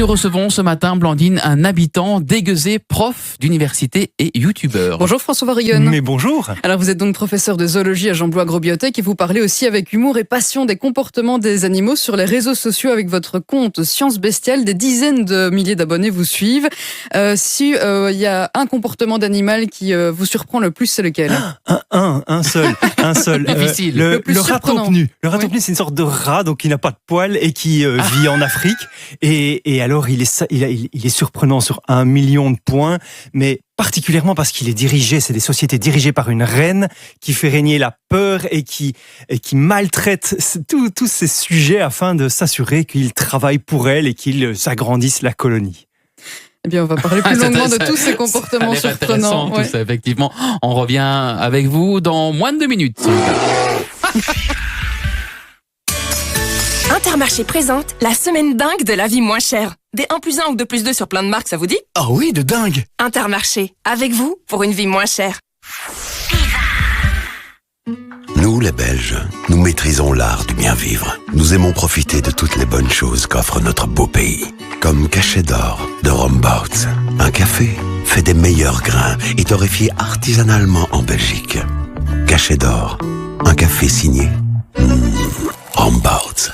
Nous recevons ce matin, Blandine, un habitant dégueusé, prof d'université et youtubeur. Bonjour François Varrigon. Mais bonjour. Alors vous êtes donc professeur de zoologie à Jean-Blou Agrobiotech et vous parlez aussi avec humour et passion des comportements des animaux sur les réseaux sociaux avec votre compte Science Bestiale. Des dizaines de milliers d'abonnés vous suivent. Si y a un comportement d'animal qui vous surprend le plus, c'est lequel? Un seul. Difficile. Le plus le raton surprenant. penu. Le raton penu, c'est une sorte de rat, donc il n'a pas de poils et qui vit en Afrique. Et alors, il est surprenant sur 1 million de points, mais particulièrement parce qu'il est dirigé, c'est des sociétés dirigées par une reine qui fait régner la peur et qui maltraite tous ces sujets afin de s'assurer qu'ils travaillent pour elle et qu'ils agrandissent la colonie. Eh bien, on va parler plus longuement de tous ces comportements surprenants. Tout ça, effectivement. On revient avec vous dans moins de 2 minutes. Intermarché présente la semaine dingue de la vie moins chère. Des 1+1 ou 2+2 sur plein de marques, ça vous dit? Ah oui, de dingue! Intermarché, avec vous pour une vie moins chère. Nous, les Belges, nous maîtrisons l'art du bien vivre. Nous aimons profiter de toutes les bonnes choses qu'offre notre beau pays. Comme Cachet d'Or de Rombout. Un café fait des meilleurs grains et torréfié artisanalement en Belgique. Cachet d'Or, un café signé Rombout.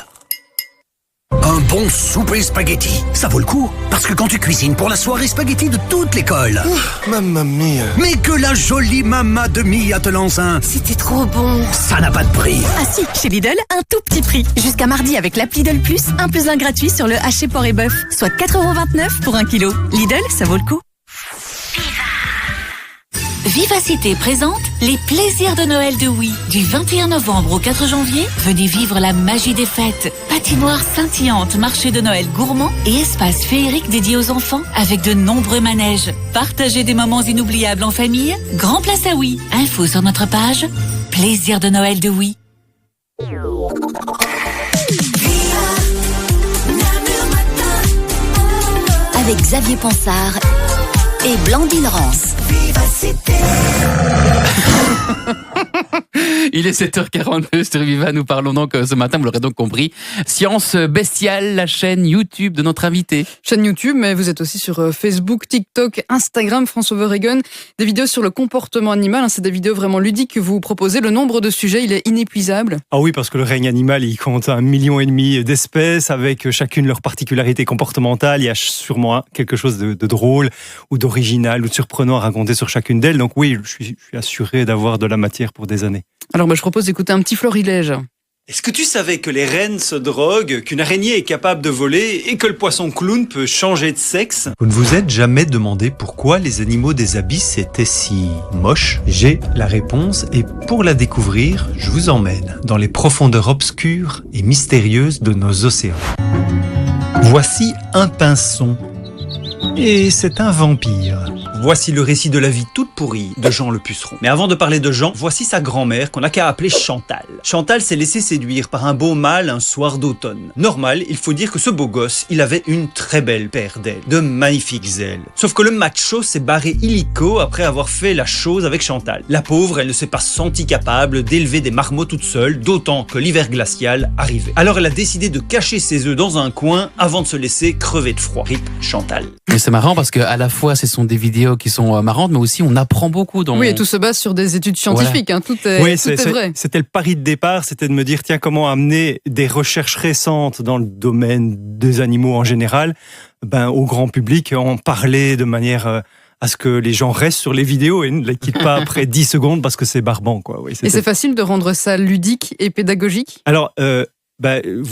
Un bon souper spaghetti, ça vaut le coup. Parce que quand tu cuisines pour la soirée spaghetti de toute l'école. Mamma mia! Mais que la jolie maman de Mia te lance un... C'était trop bon. Ça n'a pas de prix. Ah si, chez Lidl, un tout petit prix. Jusqu'à mardi avec l'appli Lidl Plus, 1+1 gratuit sur le haché porc et bœuf, soit 4,29€ pour 1 kilo. Lidl, ça vaut le coup. Vivacité présente les plaisirs de Noël de Oui. Du 21 novembre au 4 janvier, venez vivre la magie des fêtes. Patinoire scintillante, marché de Noël gourmand et espace féerique dédié aux enfants avec de nombreux manèges. Partagez des moments inoubliables en famille. Grand place à Oui. Info sur notre page. Plaisir de Noël de Oui. Avec Xavier Ponsard et Blandine Rance. Il est 7h42 sur Viva. Nous parlons donc ce matin, vous l'aurez donc compris, Science Bestiale, la chaîne YouTube de notre invité. Chaîne YouTube, mais vous êtes aussi sur Facebook, TikTok, Instagram, François Varrigon. Des vidéos sur le comportement animal, c'est des vidéos vraiment ludiques que vous proposez. Le nombre de sujets, il est inépuisable. Ah oui, parce que le règne animal, il compte 1,5 million d'espèces avec chacune leur particularité comportementale. Il y a sûrement quelque chose de drôle ou d'original ou de surprenant à raconter sur chacune d'elles. Donc oui, je suis assuré d'avoir de la matière pour des années. Alors je propose d'écouter un petit florilège. Est-ce que tu savais que les rennes se droguent, qu'une araignée est capable de voler et que le poisson clown peut changer de sexe? Vous ne vous êtes jamais demandé pourquoi les animaux des abysses étaient si moches? J'ai la réponse et pour la découvrir, je vous emmène dans les profondeurs obscures et mystérieuses de nos océans. Voici un pinson et c'est un vampire. Voici le récit de la vie toute pourrie de Jean le Puceron. Mais avant de parler de Jean, voici sa grand-mère qu'on n'a qu'à appeler Chantal. Chantal s'est laissé séduire par un beau mâle un soir d'automne. Normal, il faut dire que ce beau gosse, il avait une très belle paire d'ailes, de magnifiques ailes. Sauf que le macho s'est barré illico après avoir fait la chose avec Chantal. La pauvre, elle ne s'est pas sentie capable d'élever des marmots toute seule, d'autant que l'hiver glacial arrivait. Alors elle a décidé de cacher ses œufs dans un coin avant de se laisser crever de froid. Rip Chantal. Mais c'est marrant parce que à la fois ce sont des vidéos qui sont marrantes, mais aussi on apprend beaucoup. Oui, et tout se base sur des études scientifiques. Voilà. Tout est vrai. C'était le pari de départ, c'était de me dire tiens, comment amener des recherches récentes dans le domaine des animaux en général, au grand public, en parler de manière à ce que les gens restent sur les vidéos et ne les quittent pas après 10 secondes parce que c'est barbant, quoi. Oui, et c'est facile de rendre ça ludique et pédagogique? Alors,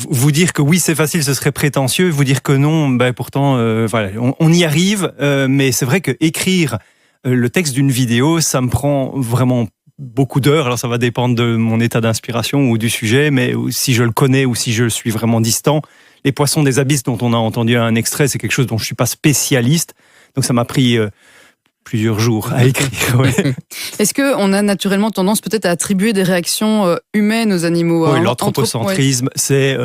vous dire que oui c'est facile, ce serait prétentieux. Vous dire que non, pourtant voilà, on y arrive. Mais c'est vrai que écrire le texte d'une vidéo, ça me prend vraiment beaucoup d'heures. Alors ça va dépendre de mon état d'inspiration ou du sujet, mais si je le connais ou si je suis vraiment distant. Les poissons des abysses dont on a entendu un extrait, c'est quelque chose dont je suis pas spécialiste. Donc ça m'a pris plusieurs jours à écrire. Ouais. Est-ce qu'on a naturellement tendance peut-être à attribuer des réactions humaines aux animaux? Oui, l'anthropocentrisme, c'est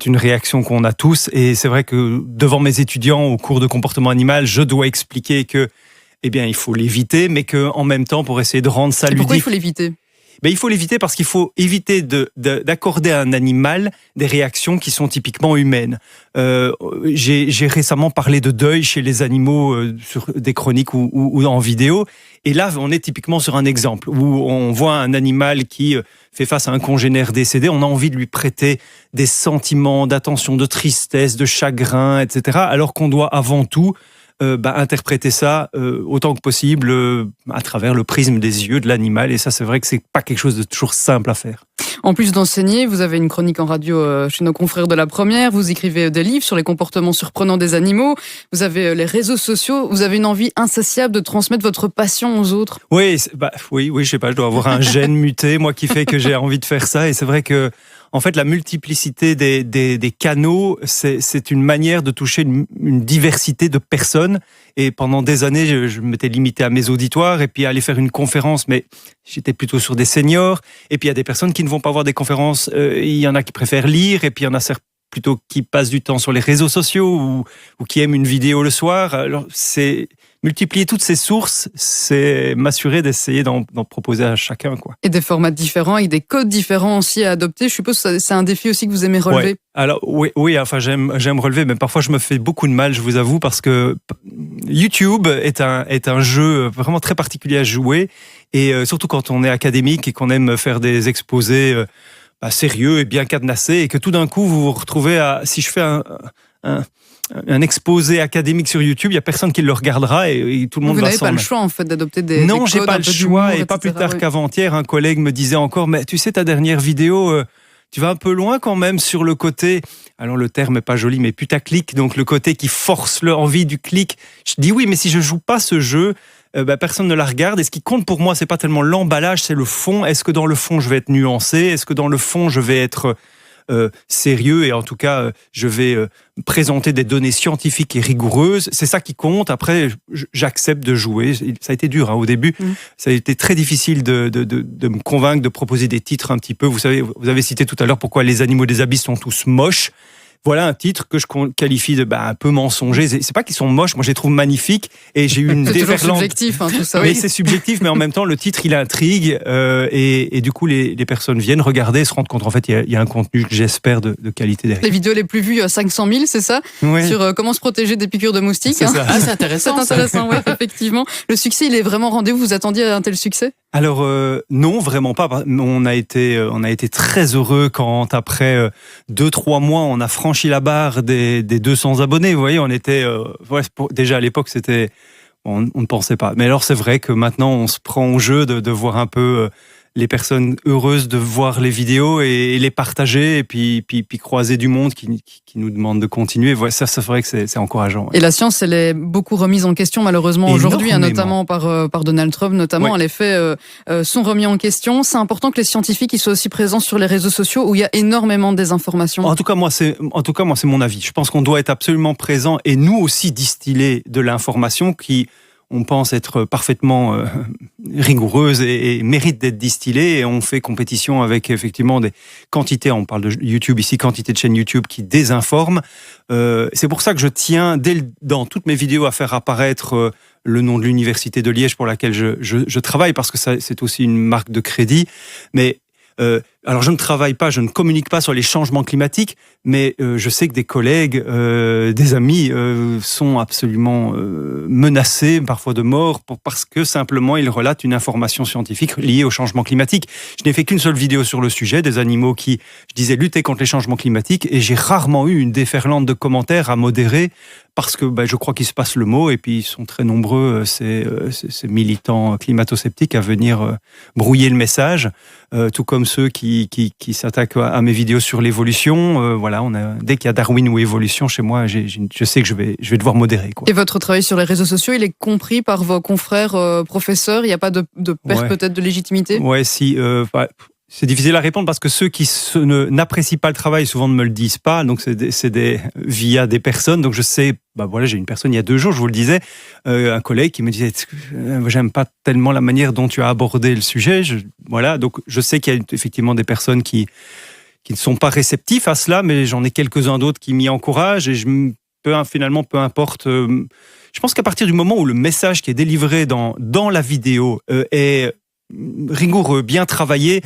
une réaction qu'on a tous. Et c'est vrai que devant mes étudiants au cours de comportement animal, je dois expliquer que, il faut l'éviter, mais qu'en même temps, pour essayer de rendre ça ludique. Pourquoi il faut l'éviter? il faut l'éviter parce qu'il faut éviter d'accorder à un animal des réactions qui sont typiquement humaines. J'ai récemment parlé de deuil chez les animaux sur des chroniques ou en vidéo. Et là, on est typiquement sur un exemple où on voit un animal qui fait face à un congénère décédé. On a envie de lui prêter des sentiments d'attention, de tristesse, de chagrin, etc. Alors qu'on doit avant tout interpréter ça autant que possible à travers le prisme des yeux de l'animal. Et ça, c'est vrai que c'est pas quelque chose de toujours simple à faire. En plus d'enseigner, vous avez une chronique en radio chez nos confrères de La Première, vous écrivez des livres sur les comportements surprenants des animaux, vous avez les réseaux sociaux, vous avez une envie insatiable de transmettre votre passion aux autres. Oui, je sais pas, je dois avoir un gène muté, moi, qui fait que j'ai envie de faire ça. Et c'est vrai que, en fait, la multiplicité des canaux, c'est une manière de toucher une diversité de personnes. Et pendant des années, je m'étais limité à mes auditoires et puis à aller faire une conférence, mais j'étais plutôt sur des seniors. Et puis il y a des personnes qui ne vont pas voir des conférences. Il y en a qui préfèrent lire et puis il y en a plutôt qui passent du temps sur les réseaux sociaux ou qui aiment une vidéo le soir. Alors c'est multiplier toutes ces sources, c'est m'assurer d'essayer d'en proposer à chacun, quoi. Et des formats différents, avec des codes différents aussi à adopter. Je suppose que c'est un défi aussi que vous aimez relever. Ouais. Alors oui, enfin j'aime relever, mais parfois je me fais beaucoup de mal, je vous avoue, parce que YouTube est un jeu vraiment très particulier à jouer, et surtout quand on est académique et qu'on aime faire des exposés sérieux et bien cadenassés, et que tout d'un coup vous vous retrouvez si je fais un exposé académique sur YouTube, il y a personne qui le regardera et tout le monde va s'en... Vous n'avez pas le choix en fait d'adopter des Non, des j'ai codes, pas un le peu choix, d'humour, et pas plus etc., tard qu'avant-hier, un collègue me disait encore, mais tu sais, ta dernière vidéo, tu vas un peu loin quand même sur le côté, alors le terme est pas joli, mais putaclic, donc le côté qui force l'envie du clic. Je dis oui, mais si je joue pas ce jeu, personne ne la regarde, et ce qui compte pour moi, c'est pas tellement l'emballage, c'est le fond. Est-ce que dans le fond je vais être nuancé? Est-ce que dans le fond je vais être sérieux, et en tout cas je vais présenter des données scientifiques et rigoureuses? C'est ça qui compte. Après, j'accepte de jouer. Ça a été dur au début. Ça a été très difficile de me convaincre, de proposer des titres un petit peu. Vous savez, vous avez cité tout à l'heure pourquoi les animaux des abysses sont tous moches. Voilà un titre que je qualifie de un peu mensonger. C'est pas qu'ils sont moches, moi je les trouve magnifiques, et j'ai eu une déferlante. C'est toujours subjectif, tout ça. Mais c'est subjectif, mais en même temps le titre il intrigue, et du coup les personnes viennent regarder et se rendent compte en fait il y a un contenu, j'espère, de qualité derrière. Les vidéos les plus vues, 500 000, c'est ça? Oui. Sur comment se protéger des piqûres de moustiques. C'est ça. Ah, c'est intéressant. C'est intéressant, oui, effectivement. Le succès, il est vraiment rendez-vous. Vous attendiez à un tel succès? Alors non, vraiment pas. On a été très heureux quand après 2-3 mois on a franchi la barre des 200 abonnés. Vous voyez, on était déjà à l'époque c'était on ne pensait pas. Mais alors c'est vrai que maintenant on se prend au jeu de voir un peu les personnes heureuses de voir les vidéos et les partager, et puis croiser du monde qui nous demande de continuer. Voilà, ça c'est vrai que c'est encourageant. Ouais. Et la science, elle est beaucoup remise en question malheureusement aujourd'hui, notamment par Donald Trump, notamment. Ouais. Les faits sont remis en question. C'est important que les scientifiques ils soient aussi présents sur les réseaux sociaux où il y a énormément de désinformation. En tout cas, moi c'est mon avis. Je pense qu'on doit être absolument présent et nous aussi distiller de l'information qui, on pense être parfaitement rigoureuse et mérite d'être distillée, et on fait compétition avec effectivement des quantités, on parle de YouTube ici, quantité de chaînes YouTube qui désinforment. C'est pour ça que je tiens dans toutes mes vidéos à faire apparaître le nom de l'université de Liège pour laquelle je travaille, parce que ça, c'est aussi une marque de crédit. Mais alors je ne communique pas sur les changements climatiques, mais je sais que des collègues, des amis sont absolument menacés, parfois de mort, parce que simplement ils relatent une information scientifique liée au changement climatique. Je n'ai fait qu'une seule vidéo sur le sujet, des animaux qui, je disais, luttaient contre les changements climatiques, et j'ai rarement eu une déferlante de commentaires à modérer, parce que je crois qu'ils se passent le mot, et puis ils sont très nombreux, ces militants climato-sceptiques, à venir brouiller le message, tout comme ceux qui s'attaquent à mes vidéos sur l'évolution. Voilà, dès qu'il y a Darwin ou évolution chez moi, je sais que je vais devoir modérer, quoi. Et votre travail sur les réseaux sociaux, il est compris par vos confrères professeurs? Il n'y a pas de perte peut-être de légitimité? Ouais, si. C'est difficile à répondre parce que ceux qui n'apprécient pas le travail souvent ne me le disent pas, donc c'est via des personnes. Donc je sais, j'ai une personne il y a 2 jours, je vous le disais, un collègue qui me disait j'aime pas tellement la manière dont tu as abordé le sujet. Donc je sais qu'il y a effectivement des personnes qui ne sont pas réceptifs à cela, mais j'en ai quelques-uns d'autres qui m'y encouragent, et finalement peu importe. Je pense qu'à partir du moment où le message qui est délivré dans la vidéo est rigoureux, bien travaillé,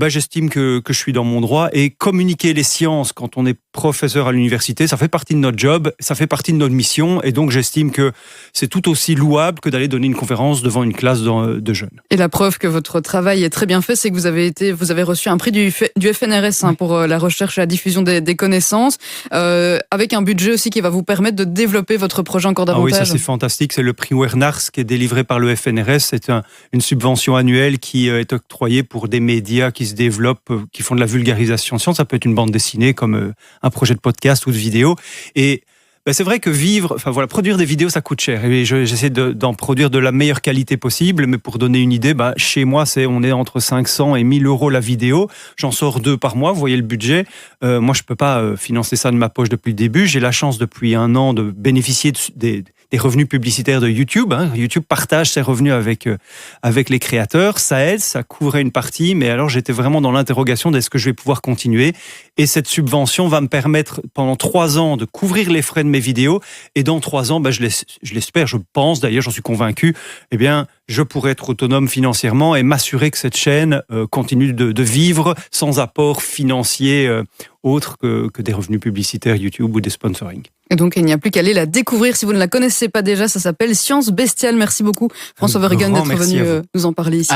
j'estime que je suis dans mon droit. Et communiquer les sciences quand on est professeur à l'université, ça fait partie de notre job, ça fait partie de notre mission. Et donc, j'estime que c'est tout aussi louable que d'aller donner une conférence devant une classe de jeunes. Et la preuve que votre travail est très bien fait, c'est que vous avez reçu un prix du FNRS pour la recherche et la diffusion des connaissances, avec un budget aussi qui va vous permettre de développer votre projet encore davantage. Ah oui, ça c'est fantastique. C'est le prix Wernars qui est délivré par le FNRS. C'est une subvention annuelle qui est octroyée pour des médias qui se développent, qui font de la vulgarisation science. Ça peut être une bande dessinée comme un projet de podcast ou de vidéo. Et c'est vrai que produire des vidéos, ça coûte cher. Et j'essaie d'en produire de la meilleure qualité possible. Mais pour donner une idée, chez moi, on est entre 500 et 1000 euros la vidéo. J'en sors 2 par mois. Vous voyez le budget. Moi, je peux pas financer ça de ma poche depuis le début. J'ai la chance depuis 1 an de bénéficier des revenus publicitaires de YouTube. YouTube partage ses revenus avec les créateurs. Ça aide, ça couvrait une partie. Mais alors, j'étais vraiment dans l'interrogation d'est-ce que je vais pouvoir continuer. Et cette subvention va me permettre pendant 3 ans de couvrir les frais de mes vidéos. Et dans 3 ans, je l'espère, je pense, d'ailleurs, j'en suis convaincu, je pourrai être autonome financièrement et m'assurer que cette chaîne continue de vivre sans apport financier autre que des revenus publicitaires YouTube ou des sponsoring. Et donc, il n'y a plus qu'à aller la découvrir si vous ne la connaissez pas déjà. Ça s'appelle Science Bestiale. Merci beaucoup, François Verhaegen, d'être venu nous en parler ici.